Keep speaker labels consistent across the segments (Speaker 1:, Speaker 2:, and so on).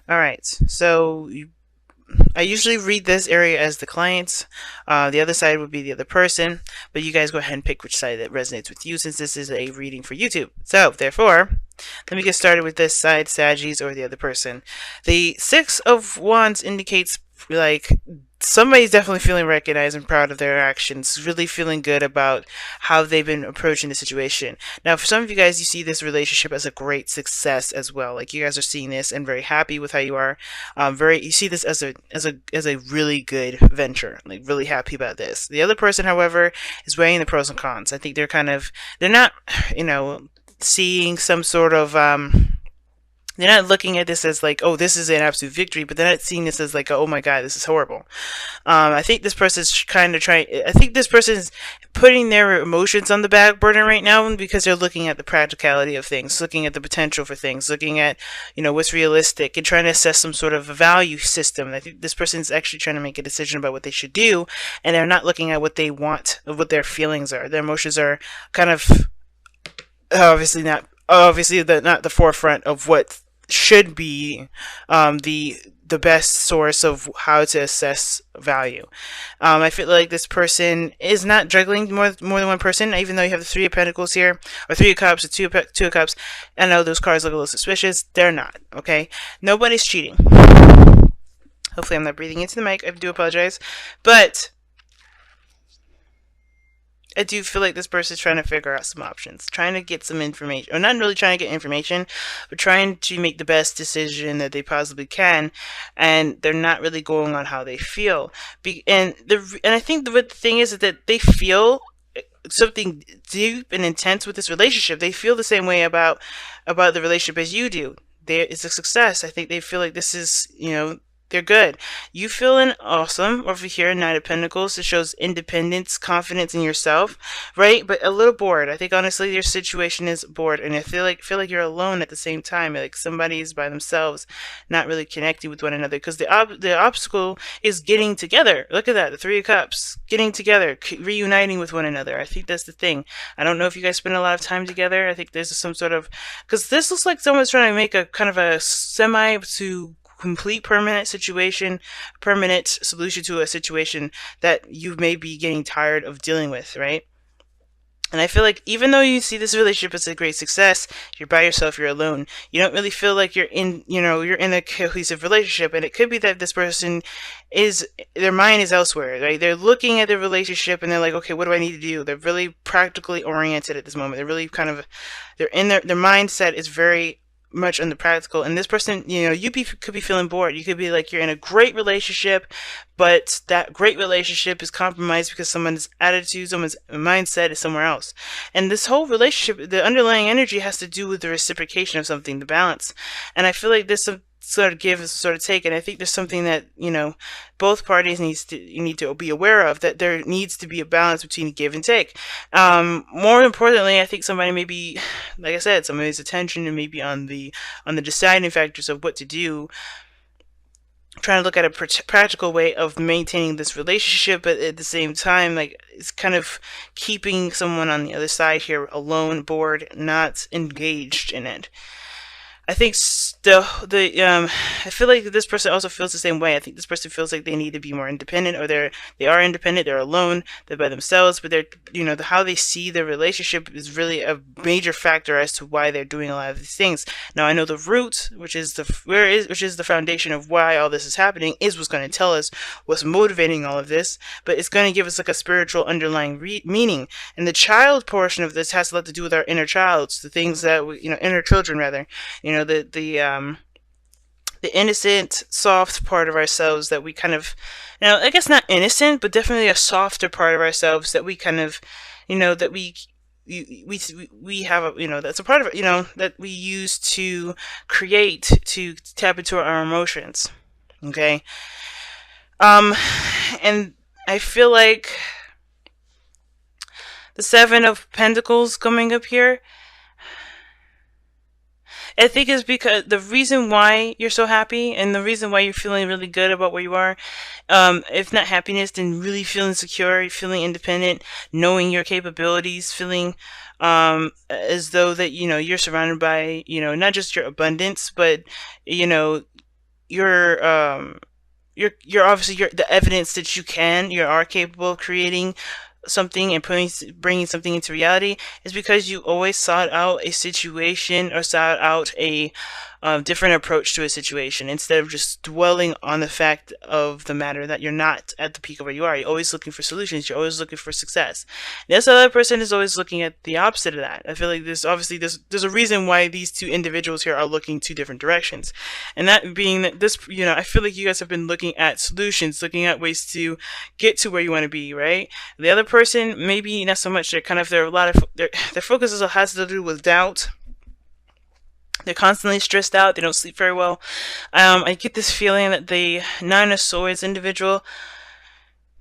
Speaker 1: All right. So I usually read this area as the clients. The other side would be the other person, but you guys go ahead and pick which side that resonates with you since this is a reading for YouTube. So, therefore, let me get started with this side, Saggies, or the other person. The Six of Wands indicates like somebody's definitely feeling recognized and proud of their actions, really feeling good about how they've been approaching the situation. Now, for some of you guys, you see this relationship as a great success as well. Like you guys are seeing this and very happy with how you are. You see this as a really good venture. Like really happy about this. The other person, however, is weighing the pros and cons. I think they're not, seeing some sort of they're not looking at this as like, oh, this is an absolute victory, but they're not seeing this as like, oh my god, this is horrible. I think this person's kind of trying. I think this person's putting their emotions on the back burner right now because they're looking at the practicality of things, looking at the potential for things, looking at what's realistic, and trying to assess some sort of a value system. I think this person's actually trying to make a decision about what they should do, and they're not looking at what they want, what their feelings are. Their emotions are kind of obviously not the forefront of what should be the best source of how to assess value. I feel like this person is not juggling more than one person, even though you have the Three of Pentacles here, or Three of Cups, or two of Cups. I know those cards look a little suspicious. They're not, okay? Nobody's cheating. Hopefully I'm not breathing into the mic. I do apologize. But I do feel like this person is trying to figure out some options, trying to get some information, or not really trying to get information, but trying to make the best decision that they possibly can, and they're not really going on how they feel. And I think the thing is that they feel something deep and intense with this relationship. They feel the same way about the relationship as you do. It's a success. I think they feel like this is, they're good. You feeling awesome over here, Knight of Pentacles. It shows independence, confidence in yourself, right? But a little bored. I think honestly your situation is bored, and I feel like you're alone at the same time. Like somebody is by themselves, not really connecting with one another. Because the obstacle is getting together. Look at that, the Three of Cups, getting together, reuniting with one another. I think that's the thing. I don't know if you guys spend a lot of time together. I think there's some sort of, because this looks like someone's trying to make a kind of a semi to complete permanent solution to a situation that you may be getting tired of dealing with, right? And I feel like even though you see this relationship as a great success, you're by yourself, you're alone. You don't really feel like you're in a cohesive relationship. And it could be that this person their mind is elsewhere, right? They're looking at the relationship and they're like, okay, what do I need to do? They're really practically oriented at this moment. They're really they're in their mindset is very much on the practical. And this person, could be feeling bored. You could be like, you're in a great relationship, but that great relationship is compromised because someone's attitude, someone's mindset is somewhere else. And this whole relationship, the underlying energy has to do with the reciprocation of something, the balance. And I feel like this sort of give, sort of take, and I think there's something that both parties need to be aware of, that there needs to be a balance between give and take. More importantly, I think somebody may be, like I said, somebody's attention and maybe on the deciding factors of what to do, trying to look at a practical way of maintaining this relationship, but at the same time, like, it's kind of keeping someone on the other side here alone, bored, not engaged in it. I think I feel like this person also feels the same way. I think this person feels like they need to be more independent, or they are independent, they're alone, they're by themselves, but they're, how they see their relationship is really a major factor as to why they're doing a lot of these things. Now I know the root, which is the foundation of why all this is happening, is what's going to tell us what's motivating all of this, but it's going to give us like a spiritual underlying meaning. And the child portion of this has a lot to do with our inner childs, the things that inner children rather, the innocent, soft part of ourselves that we kind of, I guess not innocent, but definitely a softer part of ourselves that we kind of, that we have, that's a part of it, that we use to to tap into our emotions. Okay. And I feel like the Seven of Pentacles coming up here, I think is because the reason why you're so happy and the reason why you're feeling really good about where you are, if not happiness, then really feeling secure, feeling independent, knowing your capabilities, feeling as though that you're surrounded by not just your abundance, but you're you're obviously the evidence that you are capable of creating something and bringing something into reality is because you always sought out a situation or sought out a different approach to a situation instead of just dwelling on the fact of the matter that you're not at the peak of where you are. You're always looking for solutions. You're always looking for success. This other person is always looking at the opposite of that. I feel like there's a reason why these two individuals here are looking two different directions, and that being that this, I feel like you guys have been looking at solutions, looking at ways to get to where you want to be, right? The other person, maybe not so much. They're a lot of their focus has to do with doubt. They're constantly stressed out. They don't sleep very well. I get this feeling that the Nine of Swords individual,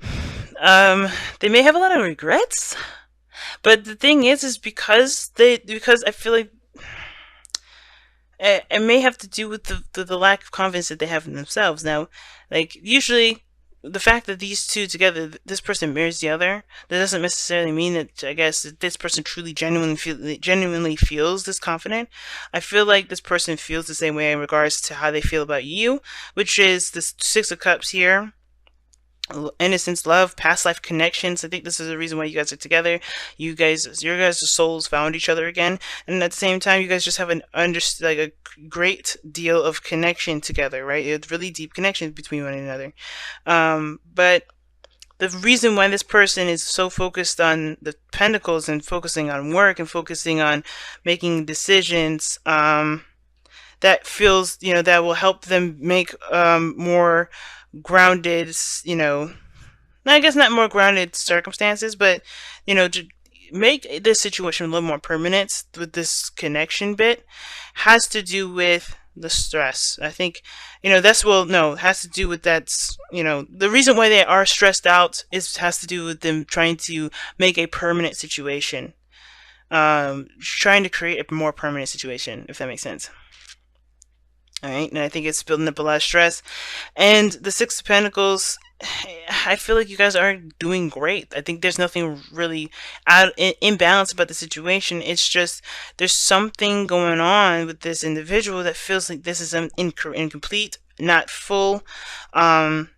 Speaker 1: they may have a lot of regrets. But the thing is because I feel like it may have to do with the lack of confidence that they have in themselves. Now, like, usually the fact that these two together, this person mirrors the other, that doesn't necessarily mean that, I guess, that this person truly genuinely feels this confident. I feel like this person feels the same way in regards to how they feel about you, which is the Six of Cups here. Innocence, love, past life connections. I think this is the reason why you guys are together. Your guys' souls found each other again, and at the same time, you guys just have a great deal of connection together, right? It's really deep connections between one another. But the reason why this person is so focused on the Pentacles and focusing on work and focusing on making decisions, that feels, that will help them make more grounded, I guess not more grounded circumstances, but, to make this situation a little more permanent with this connection bit has to do with the stress. I think, it has to do with the reason why they are stressed out has to do with them trying to make a permanent situation, trying to create a more permanent situation, if that makes sense. Alright, and I think it's building up a lot of stress. And the Six of Pentacles, I feel like you guys are doing great. I think there's nothing really imbalance about the situation. It's just there's something going on with this individual that feels like this is incomplete, not full. Because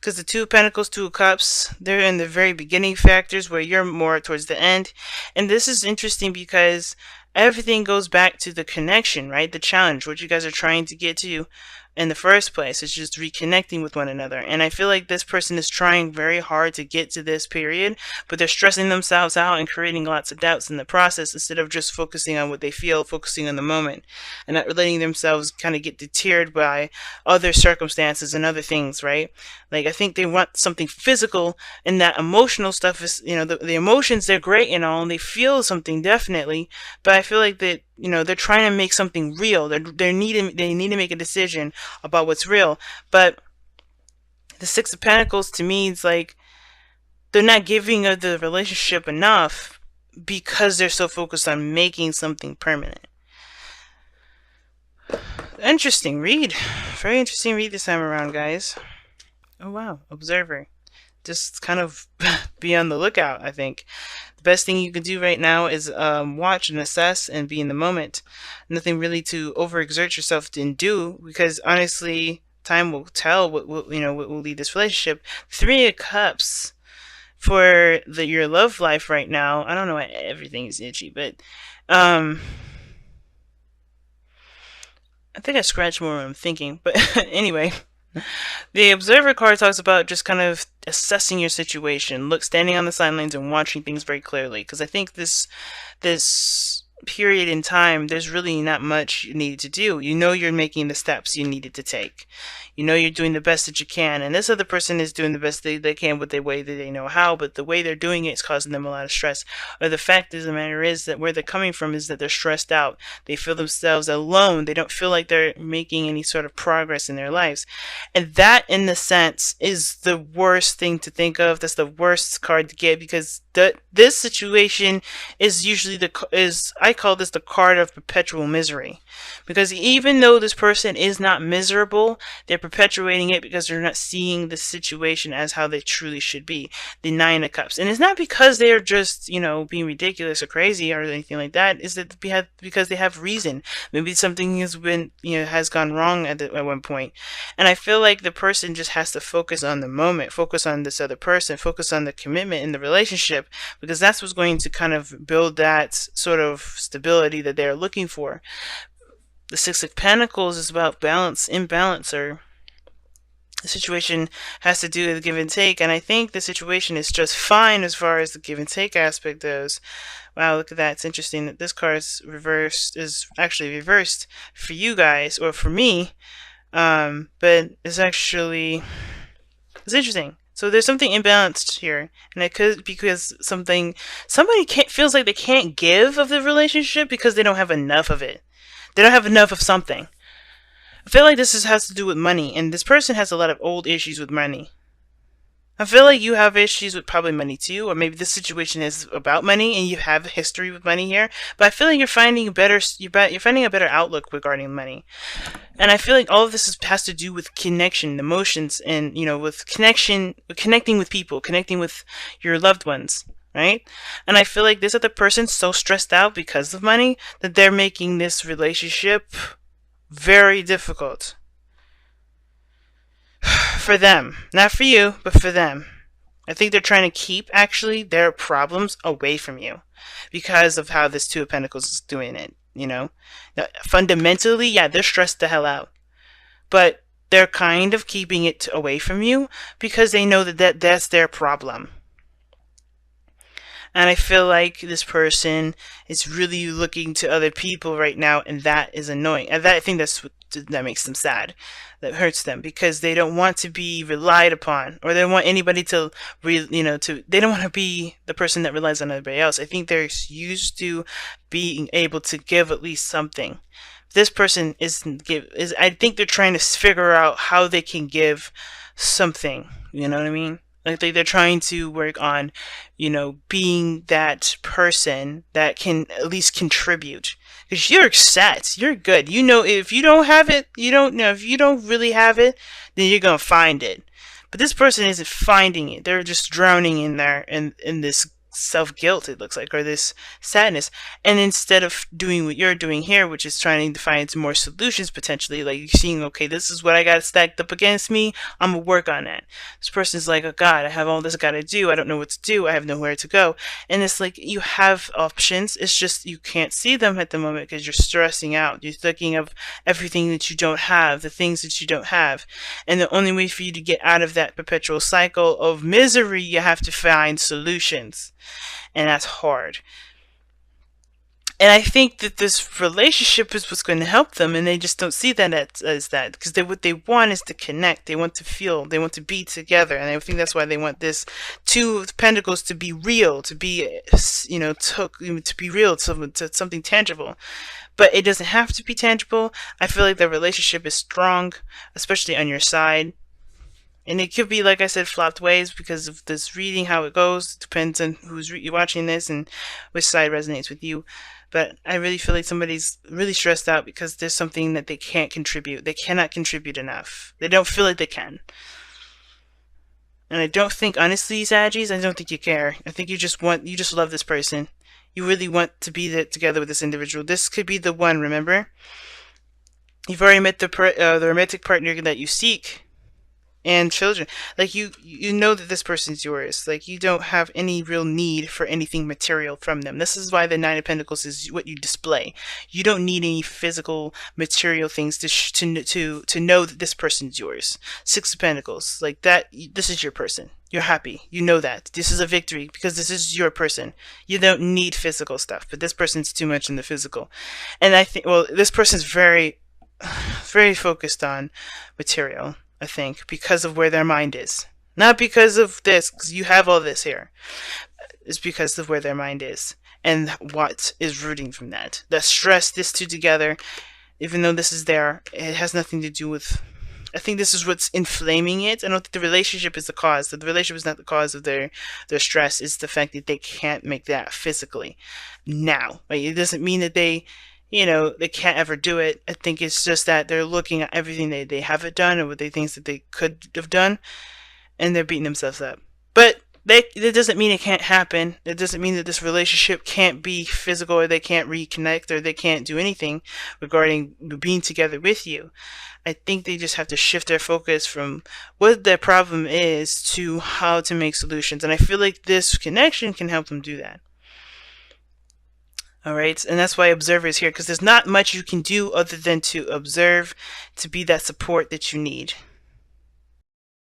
Speaker 1: the Two of Pentacles, Two of Cups, they're in the very beginning factors where you're more towards the end. And this is interesting because everything goes back to the connection, right? The challenge, what you guys are trying to get to in the first place. It's just reconnecting with one another. And I feel like this person is trying very hard to get to this period, but they're stressing themselves out and creating lots of doubts in the process instead of just focusing on what they feel, focusing on the moment, and not letting themselves kind of get deterred by other circumstances and other things, right? Like, I think they want something physical, and that emotional stuff is, the emotions, they're great and all, and they feel something definitely, but I feel like that, they're trying to make something real. They need to make a decision about what's real. But the Six of Pentacles, to me, is like they're not giving the relationship enough because they're so focused on making something permanent. Interesting read. Very interesting read this time around, guys. Oh wow, Observer. Just kind of be on the lookout, I think. The best thing you can do right now is watch and assess and be in the moment. Nothing really to overexert yourself and do, because honestly, time will tell what will lead this relationship. Three of Cups for your love life right now. I don't know why everything is itchy, but I think I scratched more when I'm thinking. But anyway. The Observer card talks about just kind of assessing your situation, standing on the sidelines and watching things very clearly. Because I think this period in time, there's really not much you need to do. You're making the steps you needed to take. You're doing the best that you can, and this other person is doing the best they can with the way that they know how, but the way they're doing it is causing them a lot of stress. Or the fact of the matter is that where they're coming from is that they're stressed out. They feel themselves alone. They don't feel like they're making any sort of progress in their lives. And that, in the sense, is the worst thing to think of. That's the worst card to get, because this situation is usually I call this the card of perpetual misery, because even though this person is not miserable, they're perpetuating it because they're not seeing the situation as how they truly should be. The Nine of Cups, and it's not because they're just being ridiculous or crazy or anything like that. Is that because they have reason? Maybe something has been has gone wrong at one point, and I feel like the person just has to focus on the moment, focus on this other person, focus on the commitment in the relationship, because that's what's going to kind of build that sort of stability that they're looking for. The Six of Pentacles is about balance, imbalance, or the situation has to do with give and take, and I think the situation is just fine as far as the give and take aspect goes. Wow, look at that. It's interesting that this card is actually reversed for you guys, or for me, but it's interesting. So there's something imbalanced here, and it could because somebody feels like they can't give of the relationship because they don't have enough of it. They don't have enough of something. I feel like has to do with money, and this person has a lot of old issues with money. I feel like you have issues with probably money too, or maybe this situation is about money and you have a history with money here. But I feel like you're finding a better outlook regarding money, and I feel like all of this has to do with connection, emotions, and with connecting with people, connecting with your loved ones, right? And I feel like this other person's so stressed out because of money that they're making this relationship very difficult. For them. Not for you, but for them. I think they're trying to keep, actually, their problems away from you because of how this Two of Pentacles is doing it, Now, fundamentally, yeah, they're stressed the hell out. But they're kind of keeping it away from you because they know that that's their problem. And I feel like this person is really looking to other people right now, and that is annoying. And I think that makes them sad. That hurts them because they don't want to be relied upon, or they don't want anybody to, they don't want to be the person that relies on everybody else. I think they're used to being able to give at least something. This person I think they're trying to figure out how they can give something. You know what I mean? Like they're trying to work on, being that person that can at least contribute. Because you're set, you're good. If you don't have it, if you don't really have it, then you're gonna find it. But this person isn't finding it. They're just drowning in there in this self-guilt, it looks like, or this sadness. And instead of doing what you're doing here, which is trying to find some more solutions, potentially, like you're seeing, okay, this is what I got stacked up against me, I'm gonna work on that. This person's like, oh God, I have all this I gotta do, I don't know what to do, I have nowhere to go. And it's like, you have options, it's just you can't see them at the moment because you're stressing out. You're thinking of everything that you don't have, the things that you don't have. And the only way for you to get out of that perpetual cycle of misery, you have to find solutions. And that's hard. And I think that this relationship is what's going to help them, and they just don't see that as that, because what they want is to connect. They want to feel. They want to be together, and I think that's why they want this Two of Pentacles to be real, to be, to be real, to something tangible. But it doesn't have to be tangible. I feel like the relationship is strong, especially on your side. And it could be, like I said, flopped ways because of this reading, how it goes. It depends on who's watching this and which side resonates with you. But I really feel like somebody's really stressed out because there's something that they can't contribute. They cannot contribute enough. They don't feel like they can. And I don't think, honestly, Saggies, I don't think you care. I think you just love this person. You really want to be together with this individual. This could be the one, remember? You've already met the romantic partner that you seek. And children, like you know that this person's yours. Like you don't have any real need for anything material from them. This is why the Nine of Pentacles is what you display. You don't need any physical material things to know that this person's yours. Six of Pentacles, like that. This is your person. You're happy. You know that this is a victory because this is your person. You don't need physical stuff, but this person's too much in the physical. And I think, well, this person's very, very focused on material. I think, because of where their mind is. Not because of this, because you have all this here. It's because of where their mind is and what is rooting from that. The stress, this two together, even though this is there, it has nothing to do with I think this is what's inflaming it. I don't think the relationship is the cause. The relationship is not the cause of their stress. It's the fact that they can't make that physically now. Right? It doesn't mean that they, they can't ever do it. I think it's just that they're looking at everything they haven't done and what they think that they could have done, and they're beating themselves up. But that doesn't mean it can't happen. It doesn't mean that this relationship can't be physical, or they can't reconnect, or they can't do anything regarding being together with you. I think they just have to shift their focus from what their problem is to how to make solutions. And I feel like this connection can help them do that. All right, and that's why observer is here, because there's not much you can do other than to observe, to be that support that you need.